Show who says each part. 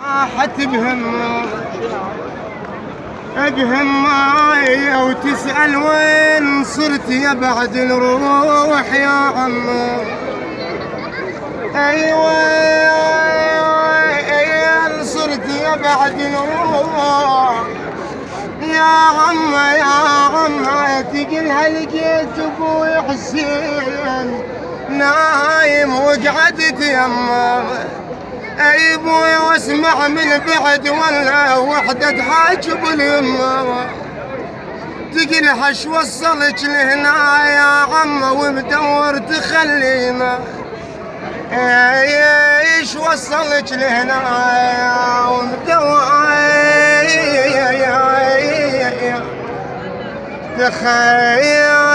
Speaker 1: راحت بهم وتسأل وين صرت يا بعد الروح يا عم. ايوه صرت يا بعد الروح يا عم يا عم. تقلها لقيت ابوي حسين نايم وقعدت يمه. اي ابوي واسمع من بعد ولا وحده تحاجب اليمه. تقلها ايش وصلك لهنا يا عم ومدور تخلينا. ايش وصلك لهنا ومدور تخيل